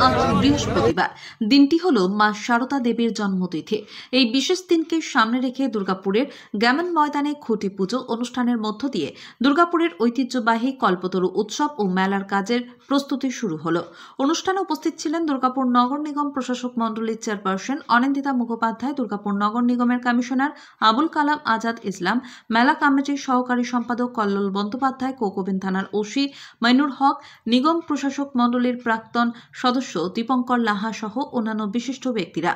আজ বৃহস্পতিবার, দিনটি হল মা শারদা দেবীর জন্মতিথি। এই বিশেষ দিনকে সামনে রেখে দুর্গাপুরের গ্যামন ময়দানে খুঁটি পুজো অনুষ্ঠানের মধ্য দিয়ে দুর্গাপুরের ঐতিহ্যবাহী কল্পতরু উৎসব ও মেলার কাজের প্রস্তুতি শুরু হল। অনুষ্ঠানে উপস্থিত ছিলেন দুর্গাপুর নগর নিগম প্রশাসক মণ্ডলীর চেয়ারপারসন অনিন্দিতা মুখোপাধ্যায়, দুর্গাপুর নগর নিগমের কমিশনার আবুল কালাম আজাদ ইসলাম, মেলা কমিটির সহকারী সম্পাদক কল্লোল বন্দ্যোপাধ্যায়, কোকোবেন থানার ওসি মাইনুর হক, নিগম প্রশাসক মণ্ডলীর প্রাক্তন সদস্য দীপঙ্কর লাহা সহ অন্যান্য বিশিষ্ট ব্যক্তিরা।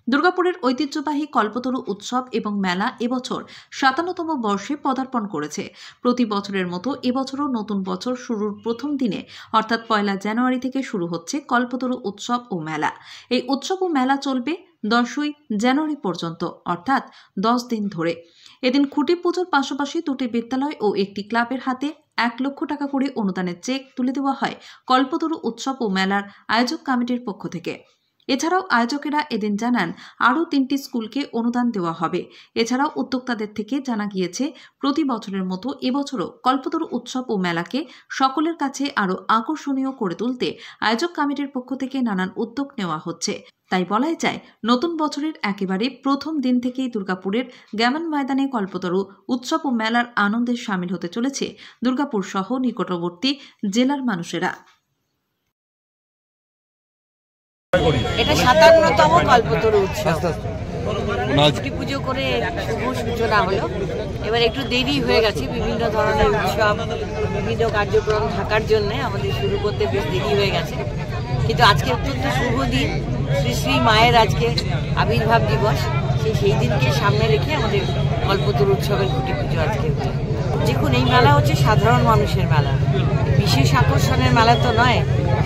দুর্গাপুরের ঐতিহ্যবাহী কল্পতরু উৎসব এবং মেলা এবছর ৫৭তম বর্ষে পদার্পণ করেছে। প্রতি বছরের মতো এবছরও নতুন বছর শুরুর প্রথম দিনে অর্থাৎ ১ জানুয়ারি থেকে শুরু হচ্ছে কল্পতরু উৎসব ও মেলা। এই উৎসব ও মেলা চলবে ১০ই জানুয়ারি পর্যন্ত, অর্থাৎ ১০ দিন ধরে। এদিন খুঁটি পুজোর পাশাপাশি দুটি বিদ্যালয় ও একটি ক্লাবের হাতে ১ লক্ষ টাকা করে অনুদানের চেক তুলে দেওয়া হয় কল্পতরু উৎসব ও মেলার আয়োজক কমিটির পক্ষ থেকে। এছাড়াও আয়োজকেরা এদিন জানান আরও ৩টি স্কুলকে অনুদান দেওয়া হবে। এছাড়াও উদ্যোক্তাদের থেকে জানা গিয়েছে প্রতি বছরের মতো এবছরও কল্পতরু উৎসব ও মেলাকে সকলের কাছে আরও আকর্ষণীয় করে তুলতে আয়োজক কমিটির পক্ষ থেকে নানান উদ্যোগ নেওয়া হচ্ছে। তাই বলাই যায় নতুন বছরের একেবারে প্রথম দিন থেকেই দুর্গাপুরের গ্যামন ময়দানে কল্পতরু উৎসব ও মেলার আনন্দে সামিল হতে চলেছে দুর্গাপুর সহ নিকটবর্তী জেলার মানুষেরা। এটা ৫৭তম কল্পতরু উৎসব। খুঁটি পুজো করে শুভ সূচনা হলো। এবার একটু দেরি হয়ে গেছে, বিভিন্ন ধরনের উৎসব, বিভিন্ন কার্যক্রম থাকার জন্য আমাদের শুরু করতে বেশ দেরি হয়ে গেছে। কিন্তু আজকে অত্যন্ত শুভ দিন, শ্রী শ্রী মায়ের আজকে আবির্ভাব দিবস। সেই দিনকে সামনে রেখে আমাদের কল্পতরু উৎসবের খুঁটি পুজো আজকে। দেখুন, এই মেলা হচ্ছে সাধারণ মানুষের মেলা, বিশেষ আকর্ষণের মেলা তো নয়।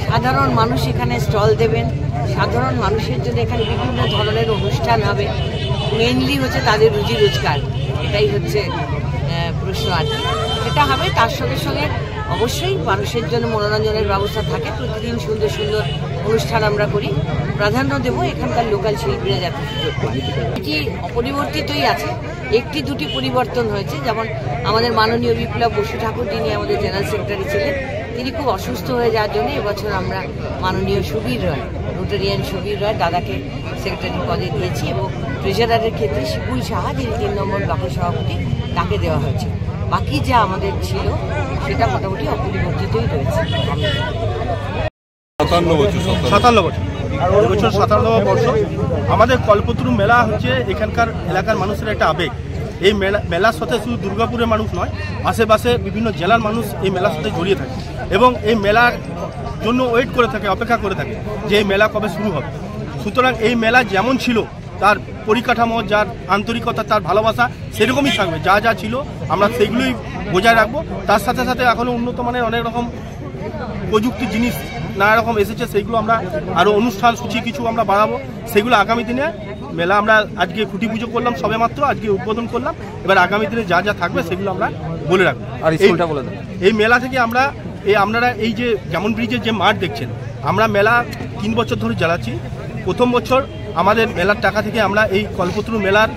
সাধারণ মানুষ এখানে স্টল দেবেন, সাধারণ মানুষের জন্য এখানে বিভিন্ন ধরনের অনুষ্ঠান হবে। মেইনলি হচ্ছে তাদের রুজি রোজগার, এটাই হচ্ছে প্রশ্ন আর কি। সেটা হবে, তার সঙ্গে সঙ্গে অবশ্যই মানুষের জন্য মনোরঞ্জনের ব্যবস্থা থাকে। প্রতিদিন সুন্দর সুন্দর অনুষ্ঠান আমরা করি, প্রাধান্য দেব এখানকার লোকাল শিল্পীরা যাতে সুযোগ পায়। এটি অপরিবর্তিতই আছে, একটি দুটি পরিবর্তন হয়েছে। যেমন আমাদের মাননীয় বিপ্লব বসু ঠাকুর, যিনি আমাদের জেনারেল সেক্রেটারি ছিলেন, তিনি খুব অসুস্থ হয়ে যাওয়ার জন্য এবছর আমরা মাননীয় সুবীর রয়, রোটারিয়ান সুবীর রয় দাদাকে সেক্রেটারি পদে দিয়েছি, এবং ট্রেজারারের ক্ষেত্রে শিপুল সাহা, যিনি ৩ নম্বর ব্লকের সভাপতি, তাকে দেওয়া হয়েছে। বাকি যা আমাদের ছিল সেটা মোটামুটি অপরিবর্তিতই রয়েছে। ৫৭ বছর, এবছর ৫৭তম বর্ষ। আমাদের কল্পতরু মেলা হচ্ছে এখানকার এলাকার মানুষের একটা আবেগ। এই মেলার সাথে শুধু দুর্গাপুরের মানুষ নয়, আশেপাশে বিভিন্ন জেলার মানুষ এই মেলার সাথে জড়িয়ে থাকে এবং এই মেলার জন্য ওয়েট করে থাকে, অপেক্ষা করে থাকে যে এই মেলা কবে শুরু হবে। সুতরাং এই মেলা যেমন ছিল, তার পরিকাঠামো, যার আন্তরিকতা, তার ভালোবাসা সেরকমই থাকবে। যা যা ছিল আমরা সেগুলোই বজায় রাখবো। তার সাথে সাথে এখনও উন্নত মানের অনেক রকম প্রযুক্তি জিনিস নানা রকম এসেছে, সেগুলো আমরা আরও অনুষ্ঠান সূচি কিছু আমরা বাড়াবো। সেগুলো আগামী দিনে মেলা, আমরা আজকে খুঁটি পুজো করলাম সবে মাত্র, আজকে উদ্বোধন করলাম। এবার আগামী দিনে যা যা থাকবে সেগুলো আমরা বলে রাখবো। আর এই মেলা থেকে আপনারা এই যে যেমন ব্রিজের যে মাঠ দেখছেন, আমরা মেলা 3 বছর ধরে জ্বালাচ্ছি। প্রথম বছর আমাদের মেলার টাকা থেকে আমরা এই কল্পতরু মেলার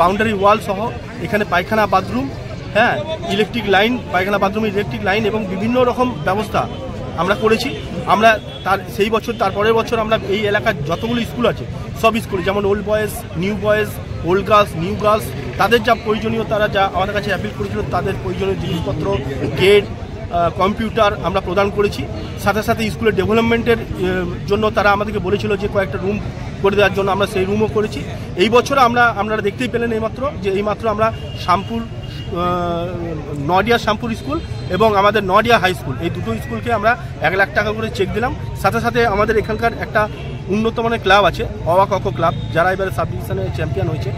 বাউন্ডারি ওয়াল সহ এখানে পায়খানা বাথরুম, ইলেকট্রিক লাইন, পায়খানা বাথরুমের ইলেকট্রিক লাইন এবং বিভিন্ন রকম ব্যবস্থা আমরা করেছি। আমরা সেই বছর, তারপরের বছর আমরা এই এলাকার যতগুলো স্কুল আছে সব স্কুল, যেমন old boys, new boys, old girls, new girls, তাদের যা প্রয়োজনীয়, তারা যা আমাদের কাছে অ্যাপিল করেছিল, তাদের প্রয়োজনীয় জিনিসপত্র, গেট, কম্পিউটার আমরা প্রদান করেছি। সাথে সাথে স্কুলের ডেভেলপমেন্টের জন্য তারা আমাদেরকে বলেছিল যে কয়েকটা রুম করে দেওয়ার জন্য, আমরা সেই রুমও করেছি। এই বছর আপনারা দেখতেই পেলেন এইমাত্র আমরা শ্যামপুর, নডিয়া শ্যামপুর স্কুল এবং আমাদের নডিয়া হাই স্কুল, এই দুটো স্কুলকে আমরা ১ লাখ টাকা করে চেক দিলাম। সাথে সাথে আমাদের এখানকার একটা উন্নত মানের ক্লাব আছে, অওয়াকক ক্লাব, যারা এবারে সাব ডিভিশনে চ্যাম্পিয়ন হয়েছে।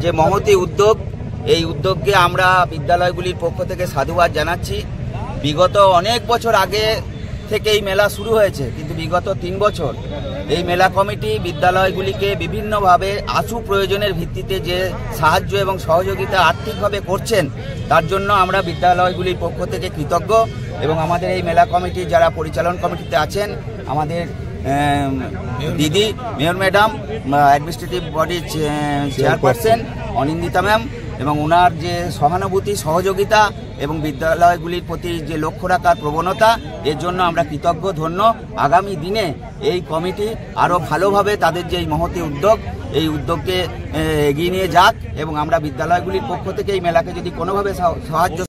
যে মহতী উদ্যোগ, এই উদ্যোগকে আমরা বিদ্যালয়গুলির পক্ষ থেকে সাধুবাদ জানাচ্ছি। বিগত অনেক বছর আগে থেকে এই মেলা শুরু হয়েছে, কিন্তু বিগত 3 বছর এই মেলা কমিটি বিদ্যালয়গুলিকে বিভিন্নভাবে আশু প্রয়োজনের ভিত্তিতে যে সাহায্য এবং সহযোগিতা আর্থিকভাবে করছেন, তার জন্য আমরা বিদ্যালয়গুলির পক্ষ থেকে কৃতজ্ঞ। এবং আমাদের এই মেলা কমিটি যারা পরিচালন কমিটিতে আছেন, আমাদের দিদি মেয়র ম্যাডাম, অ্যাডমিনিস্ট্রেটিভ বডির চেয়ারপারসন অনিন্দিতা ম্যাম, এবং ওনার যে সহানুভূতি, সহযোগিতা এবং বিদ্যালয়গুলির প্রতি যে লক্ষ্য রাখার প্রবণতা, এর জন্য আমরা কৃতজ্ঞ, ধন্য। আগামী দিনে এই কমিটি আরও ভালোভাবে তাদের যে এই মহতী উদ্যোগ, এই উদ্যোগকে এগিয়ে নিয়ে যাক এবং আমরা বিদ্যালয়গুলির পক্ষ থেকে এই মেলাকে যদি কোনোভাবে সাহায্য